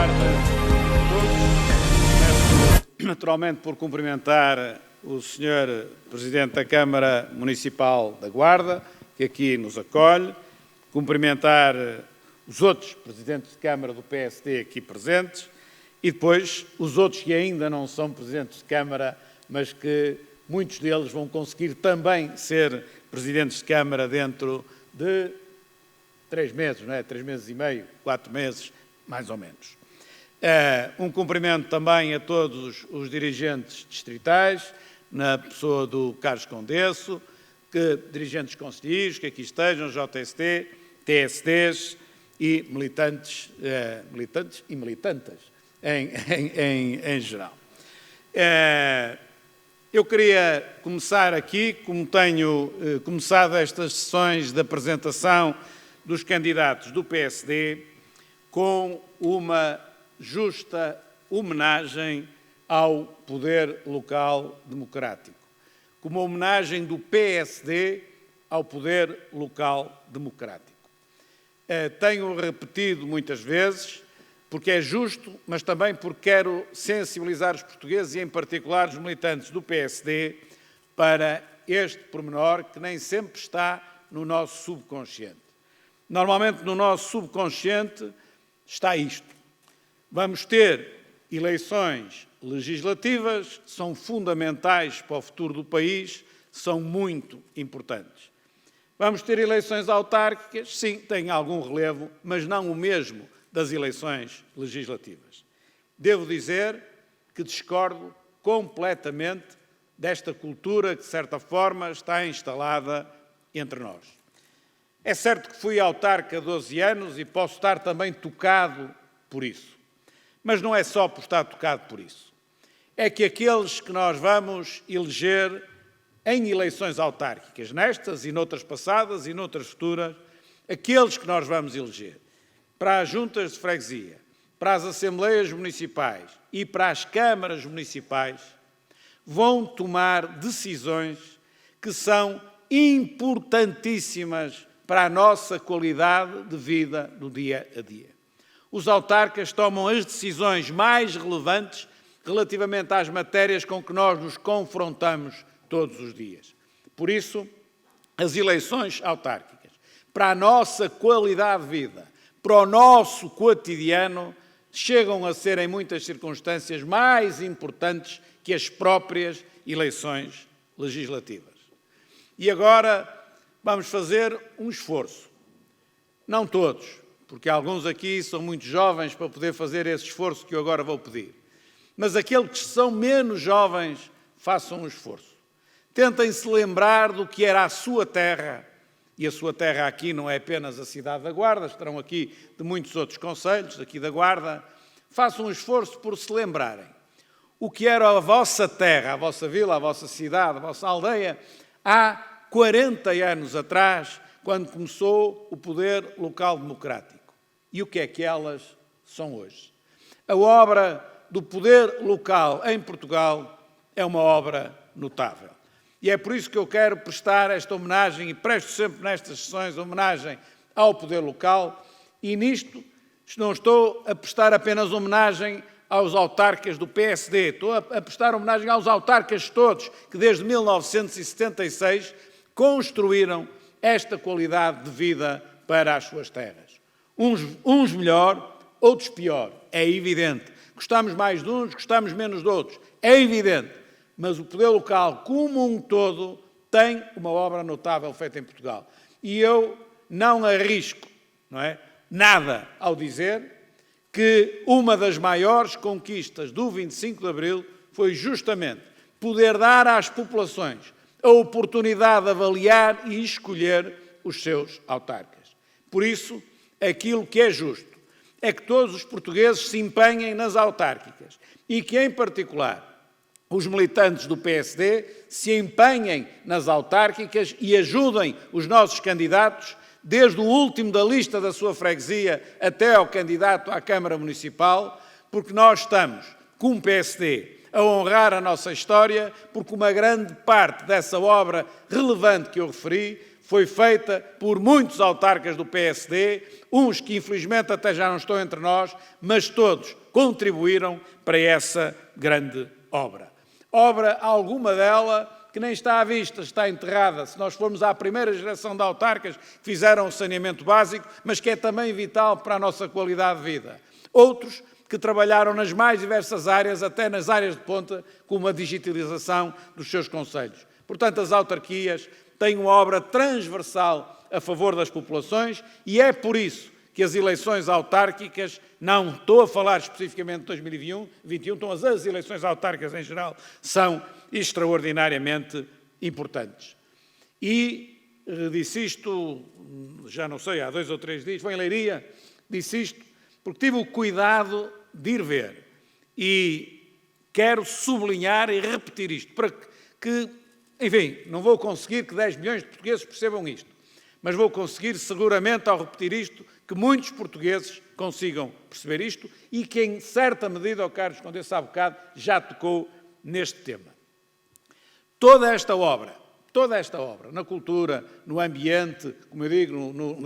tarde a todos. Começo naturalmente por cumprimentar o Sr. Presidente da Câmara Municipal da Guarda, que aqui nos acolhe, cumprimentar os outros Presidentes de Câmara do PSD aqui presentes e depois os outros que ainda não são Presidentes de Câmara, mas que muitos deles vão conseguir também ser Presidentes de Câmara dentro de 3 meses, não é? 3 meses e meio, 4 meses, mais ou menos. Um cumprimento também a todos os dirigentes distritais, na pessoa do Carlos Condesso, dirigentes conselheiros que aqui estejam, JST, TSTs e militantes e militantas em geral. Eu queria começar aqui, como tenho começado estas sessões de apresentação dos candidatos do PSD, com uma justa homenagem ao poder local democrático, como uma homenagem do PSD ao poder local democrático. Tenho repetido muitas vezes, porque é justo, mas também porque quero sensibilizar os portugueses e, em particular, os militantes do PSD, para este pormenor que nem sempre está no nosso subconsciente. Normalmente, no nosso subconsciente está isto. Vamos ter eleições legislativas, são fundamentais para o futuro do país, são muito importantes. Vamos ter eleições autárquicas, sim, têm algum relevo, mas não o mesmo das eleições legislativas. Devo dizer que discordo completamente desta cultura que, de certa forma, está instalada entre nós. É certo que fui autarca há 12 anos e posso estar também tocado por isso. Mas não é só por estar tocado por isso. É que aqueles que nós vamos eleger em eleições autárquicas, nestas e noutras passadas e noutras futuras, aqueles que nós vamos eleger para as juntas de freguesia, para as assembleias municipais e para as câmaras municipais, vão tomar decisões que são importantíssimas para a nossa qualidade de vida no dia a dia. Os autarcas tomam as decisões mais relevantes relativamente às matérias com que nós nos confrontamos todos os dias. Por isso, as eleições autárquicas, para a nossa qualidade de vida, para o nosso cotidiano, chegam a ser, em muitas circunstâncias, mais importantes que as próprias eleições legislativas. E agora vamos fazer um esforço. Não todos, porque alguns aqui são muito jovens para poder fazer esse esforço que eu agora vou pedir. Mas aqueles que são menos jovens, façam um esforço. Tentem se lembrar do que era a sua terra, e a sua terra aqui não é apenas a cidade da Guarda, estarão aqui de muitos outros concelhos, aqui da Guarda. Façam um esforço por se lembrarem o que era a vossa terra, a vossa vila, a vossa cidade, a vossa aldeia, há 40 anos atrás, quando começou o poder local democrático. E o que é que elas são hoje? A obra do poder local em Portugal é uma obra notável. E é por isso que eu quero prestar esta homenagem, e presto sempre nestas sessões homenagem ao poder local, e nisto não estou a prestar apenas homenagem aos autarcas do PSD, estou a prestar homenagem aos autarcas todos que desde 1976 construíram esta qualidade de vida para as suas terras. Uns melhor, outros pior, é evidente. Gostamos mais de uns, gostamos menos de outros, é evidente. Mas o poder local, como um todo, tem uma obra notável feita em Portugal. E eu não arrisco, nada ao dizer que uma das maiores conquistas do 25 de Abril foi justamente poder dar às populações a oportunidade de avaliar e escolher os seus autarcas. Por isso, aquilo que é justo é que todos os portugueses se empenhem nas autárquicas e que, em particular, os militantes do PSD se empenhem nas autárquicas e ajudem os nossos candidatos, desde o último da lista da sua freguesia até ao candidato à Câmara Municipal, porque nós estamos, como PSD, a honrar a nossa história, porque uma grande parte dessa obra relevante que eu referi foi feita por muitos autarcas do PSD, uns que infelizmente até já não estão entre nós, mas todos contribuíram para essa grande obra. Obra, alguma dela, que nem está à vista, está enterrada. Se nós formos à primeira geração de autarcas que fizeram o saneamento básico, mas que é também vital para a nossa qualidade de vida. Outros que trabalharam nas mais diversas áreas, até nas áreas de ponta, como a digitalização dos seus concelhos. Portanto, as autarquias têm uma obra transversal a favor das populações e é por isso que as eleições autárquicas, não estou a falar especificamente de 2021, então as eleições autárquicas em geral são extraordinariamente importantes. E disse isto, já não sei, há 2 ou 3 dias, foi em Leiria, disse isto, porque tive o cuidado de ir ver. E quero sublinhar e repetir isto, para que, enfim, não vou conseguir que 10 milhões de portugueses percebam isto, mas vou conseguir seguramente, ao repetir isto, que muitos portugueses consigam perceber isto e que, em certa medida, o Carlos Condesse há bocado já tocou neste tema. Toda esta obra, na cultura, no ambiente, como eu digo,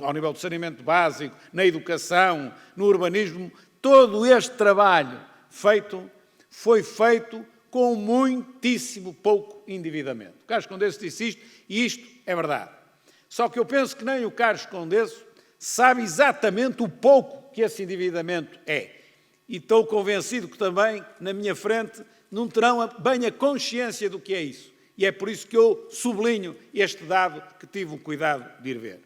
ao nível do saneamento básico, na educação, no urbanismo, todo este trabalho foi feito com muitíssimo pouco endividamento. O Carlos Condesse disse isto e isto é verdade. Só que eu penso que nem o Carlos Condesse sabe exatamente o pouco que esse endividamento é. E estou convencido que também, na minha frente, não terão bem a consciência do que é isso. E é por isso que eu sublinho este dado que tive o cuidado de ir ver.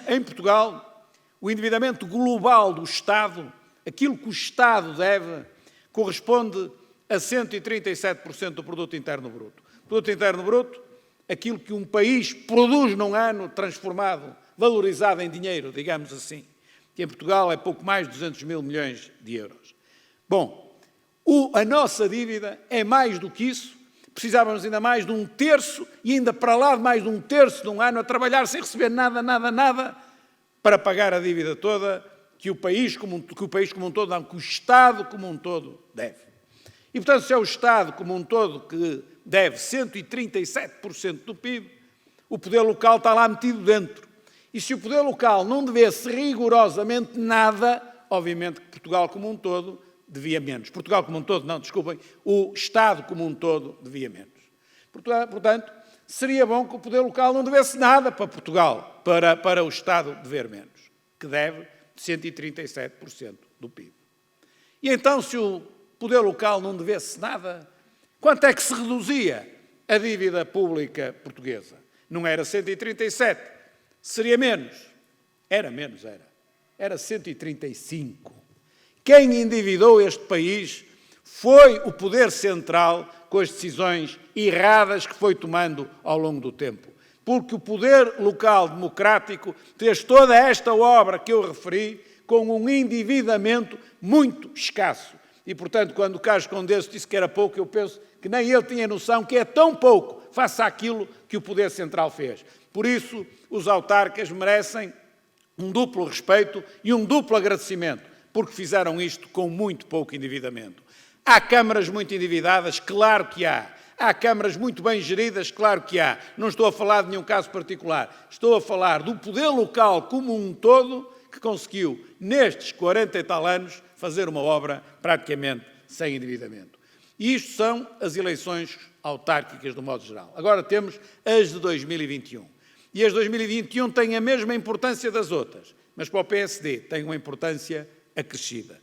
Em Portugal, o endividamento global do Estado, aquilo que o Estado deve, corresponde a 137% do Produto Interno Bruto. Produto Interno Bruto, aquilo que um país produz num ano transformado, valorizado em dinheiro, digamos assim, que em Portugal é pouco mais de 200 mil milhões de euros. Bom, a nossa dívida é mais do que isso, precisávamos ainda mais de 1/3 e ainda para lá de mais de 1/3 de um ano a trabalhar sem receber nada, para pagar a dívida toda que o Estado como um todo deve. E, portanto, se é o Estado como um todo que deve 137% do PIB, o poder local está lá metido dentro. E se o poder local não devesse rigorosamente nada, obviamente que Portugal como um todo devia menos. Portugal como um todo, não, desculpem, o Estado como um todo devia menos. Portanto, seria bom que o poder local não devesse nada para Portugal, para o Estado dever menos, que deve 137% do PIB. E então, se o poder local não devesse nada, quanto é que se reduzia a dívida pública portuguesa? Não era 137, seria menos. Era menos, era 135. Quem endividou este país foi o poder central com as decisões erradas que foi tomando ao longo do tempo. Porque o poder local democrático fez toda esta obra que eu referi com um endividamento muito escasso. E, portanto, quando o Carlos Condesse disse que era pouco, eu penso que nem ele tinha noção que é tão pouco face àquilo que o poder central fez. Por isso, os autarcas merecem um duplo respeito e um duplo agradecimento, porque fizeram isto com muito pouco endividamento. Há câmaras muito endividadas? Claro que há. Há câmaras muito bem geridas? Claro que há. Não estou a falar de nenhum caso particular. Estou a falar do poder local como um todo que conseguiu, nestes 40 e tal anos, fazer uma obra praticamente sem endividamento. E isto são as eleições autárquicas, do modo geral. Agora temos as de 2021. E as de 2021 têm a mesma importância das outras, mas para o PSD têm uma importância acrescida.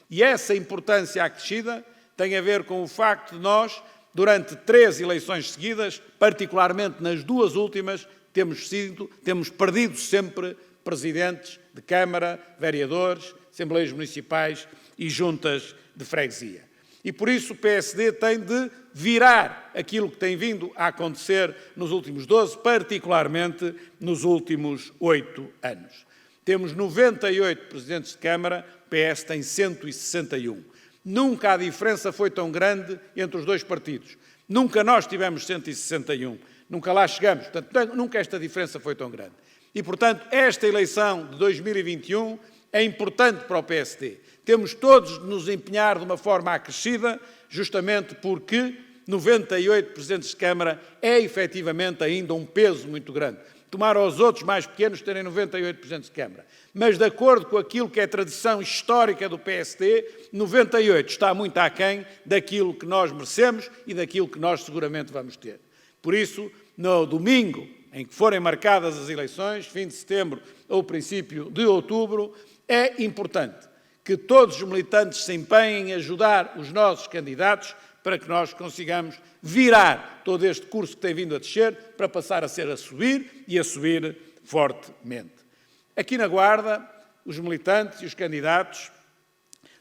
E essa importância acrescida tem a ver com o facto de nós, durante 3 eleições seguidas, particularmente nas 2 últimas, temos perdido sempre presidentes de Câmara, vereadores, Assembleias Municipais e juntas de freguesia. E por isso o PSD tem de virar aquilo que tem vindo a acontecer nos últimos 12, particularmente nos últimos 8 anos. Temos 98 presidentes de Câmara, o PS tem 161. Nunca a diferença foi tão grande entre os 2 partidos. Nunca nós tivemos 161. Nunca lá chegamos. Portanto, nunca esta diferença foi tão grande. E, portanto, esta eleição de 2021 é importante para o PSD. Temos todos de nos empenhar de uma forma acrescida, justamente porque 98 presidentes de Câmara é efetivamente ainda um peso muito grande. tomar aos outros mais pequenos terem 98% de Câmara. Mas, de acordo com aquilo que é a tradição histórica do PSD, 98 está muito aquém daquilo que nós merecemos e daquilo que nós seguramente vamos ter. Por isso, no domingo em que forem marcadas as eleições, fim de setembro ou princípio de outubro, é importante que todos os militantes se empenhem em ajudar os nossos candidatos para que nós consigamos virar todo este curso que tem vindo a descer para passar a ser a subir e a subir fortemente. Aqui na Guarda, os militantes e os candidatos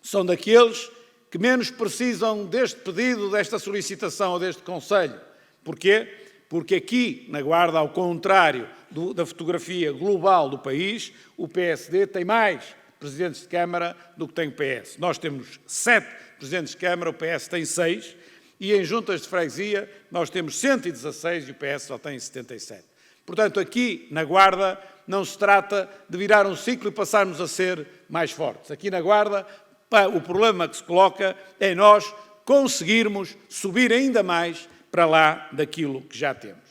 são daqueles que menos precisam deste pedido, desta solicitação ou deste conselho. Porquê? Porque aqui na Guarda, ao contrário da fotografia global do país, o PSD tem mais presidentes de Câmara do que tem o PS. Nós temos 7 presidentes de Câmara, o PS tem 6, e em juntas de freguesia nós temos 116 e o PS só tem 77. Portanto, aqui na Guarda não se trata de virar um ciclo e passarmos a ser mais fortes. Aqui na Guarda, o problema que se coloca é nós conseguirmos subir ainda mais para lá daquilo que já temos.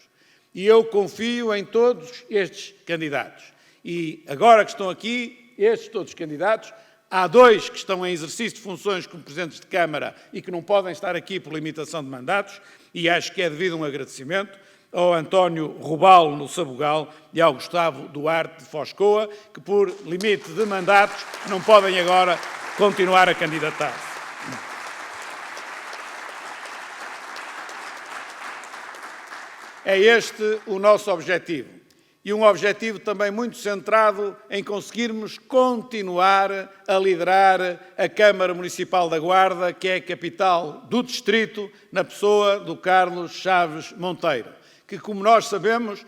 E eu confio em todos estes candidatos. E agora que estão aqui, estes todos os candidatos, há 2 que estão em exercício de funções como presidentes de Câmara e que não podem estar aqui por limitação de mandatos, e acho que é devido um agradecimento ao António Robalo, no Sabugal, e ao Gustavo Duarte, de Foscoa, que por limite de mandatos não podem agora continuar a candidatar-se. É este o nosso objetivo. E um objetivo também muito centrado em conseguirmos continuar a liderar a Câmara Municipal da Guarda, que é a capital do distrito, na pessoa do Carlos Chaves Monteiro, que, como nós sabemos,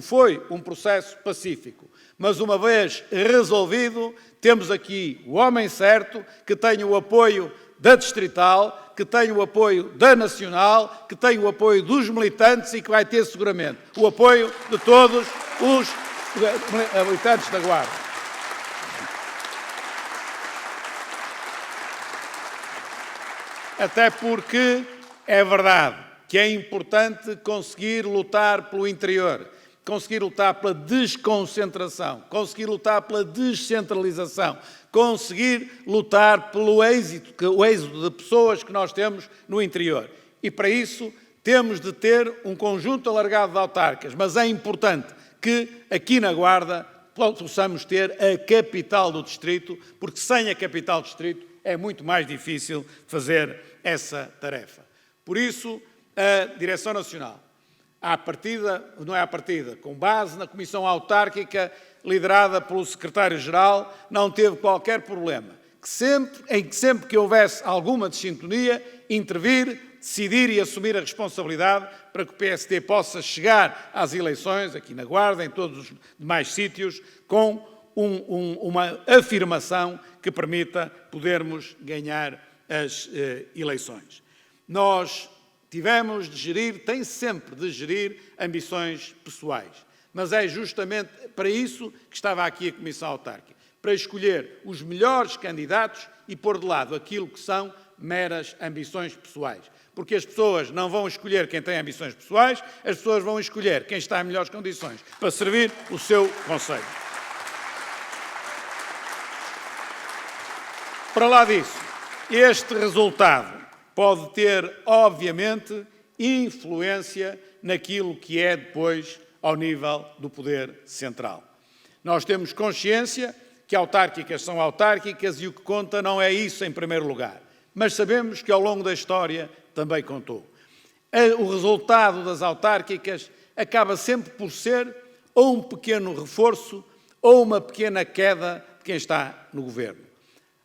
foi um processo pacífico. Mas, uma vez resolvido, temos aqui o homem certo, que tem o apoio da Distrital, que tem o apoio da Nacional, que tem o apoio dos militantes e que vai ter seguramente o apoio de todos os militantes da Guarda. Até porque é verdade que é importante conseguir lutar pelo interior, conseguir lutar pela desconcentração, conseguir lutar pela descentralização, conseguir lutar pelo êxito de pessoas que nós temos no interior. E para isso temos de ter um conjunto alargado de autarcas, mas é importante que aqui na Guarda possamos ter a capital do distrito, porque sem a capital do distrito é muito mais difícil fazer essa tarefa. Por isso, a Direção Nacional, com base na Comissão Autárquica, liderada pelo Secretário-Geral, não teve qualquer problema. Sempre que houvesse alguma desintonia, intervir, decidir e assumir a responsabilidade para que o PSD possa chegar às eleições, aqui na Guarda, em todos os demais sítios, com uma afirmação que permita podermos ganhar as eleições. Nós tivemos de gerir, tem sempre de gerir ambições pessoais. Mas é justamente para isso que estava aqui a Comissão Autárquica, para escolher os melhores candidatos e pôr de lado aquilo que são meras ambições pessoais. Porque as pessoas não vão escolher quem tem ambições pessoais, as pessoas vão escolher quem está em melhores condições para servir o seu conselho. Para lá disso, este resultado pode ter, obviamente, influência naquilo que é depois ao nível do poder central. Nós temos consciência que autárquicas são autárquicas e o que conta não é isso em primeiro lugar. Mas sabemos que ao longo da história também contou. O resultado das autárquicas acaba sempre por ser ou um pequeno reforço ou uma pequena queda de quem está no governo.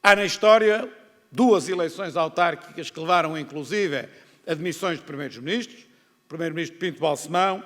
Há na história 2 eleições autárquicas que levaram, inclusive, a demissões de primeiros-ministros, o primeiro-ministro Pinto Balsemão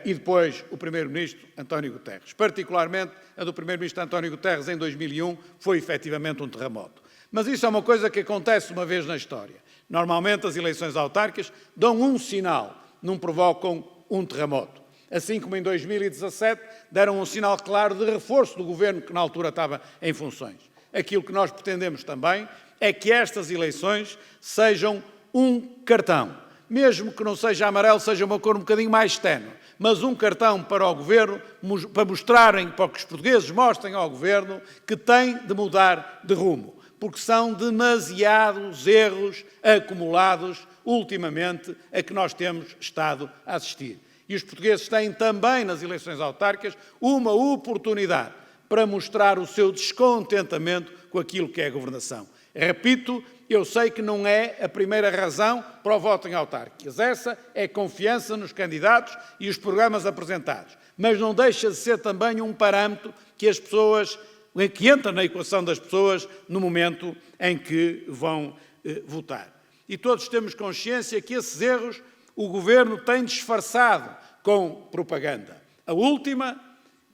e depois o primeiro-ministro António Guterres. Particularmente, a do primeiro-ministro António Guterres, em 2001, foi efetivamente um terremoto. Mas isso é uma coisa que acontece uma vez na história. Normalmente, as eleições autárquicas dão um sinal, não provocam um terremoto. Assim como em 2017 deram um sinal claro de reforço do governo que na altura estava em funções. Aquilo que nós pretendemos também é que estas eleições sejam um cartão, mesmo que não seja amarelo, seja uma cor um bocadinho mais tenue, mas um cartão para o Governo, para mostrarem, para que os portugueses mostrem ao Governo que tem de mudar de rumo, porque são demasiados erros acumulados ultimamente a que nós temos estado a assistir. E os portugueses têm também, nas eleições autárquicas, uma oportunidade para mostrar o seu descontentamento com aquilo que é a governação. Repito, eu sei que não é a primeira razão para o voto em autárquicas. Essa é confiança nos candidatos e os programas apresentados. Mas não deixa de ser também um parâmetro que as pessoas, que entra na equação das pessoas no momento em que vão votar. E todos temos consciência que esses erros o Governo tem disfarçado com propaganda. A última,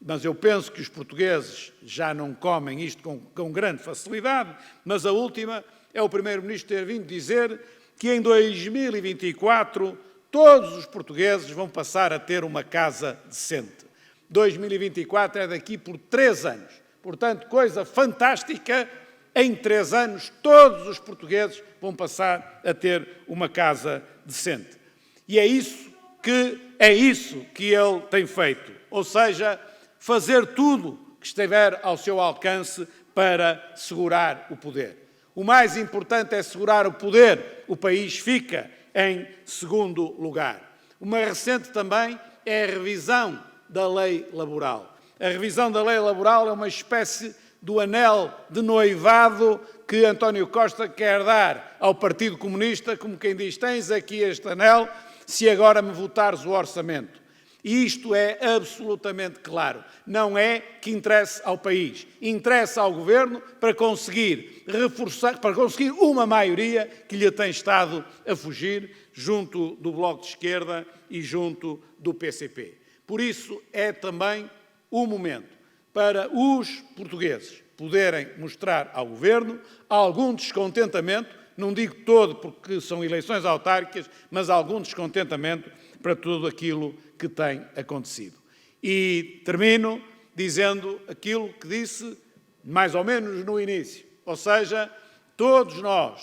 mas eu penso que os portugueses já não comem isto com grande facilidade, mas a última é o Primeiro-Ministro ter vindo dizer que em 2024 todos os portugueses vão passar a ter uma casa decente. 2024 é daqui por 3 anos. Portanto, coisa fantástica, em 3 anos todos os portugueses vão passar a ter uma casa decente. E é isso que ele tem feito, ou seja, fazer tudo que estiver ao seu alcance para segurar o poder. O mais importante é segurar o poder, o país fica em segundo lugar. Uma recente também é a revisão da lei laboral. A revisão da lei laboral é uma espécie do anel de noivado que António Costa quer dar ao Partido Comunista, como quem diz, tens aqui este anel, se agora me votares o orçamento. E isto é absolutamente claro. Não é que interesse ao país. Interessa ao Governo para conseguir reforçar, para conseguir uma maioria que lhe tem estado a fugir junto do Bloco de Esquerda e junto do PCP. Por isso é também o momento para os portugueses poderem mostrar ao Governo algum descontentamento, não digo todo porque são eleições autárquicas, mas algum descontentamento para tudo aquilo que tem acontecido. E termino dizendo aquilo que disse mais ou menos no início, ou seja, todos nós,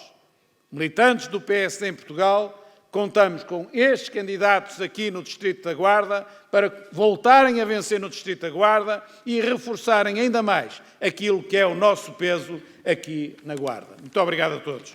militantes do PSD em Portugal, contamos com estes candidatos aqui no Distrito da Guarda para voltarem a vencer no Distrito da Guarda e reforçarem ainda mais aquilo que é o nosso peso aqui na Guarda. Muito obrigado a todos.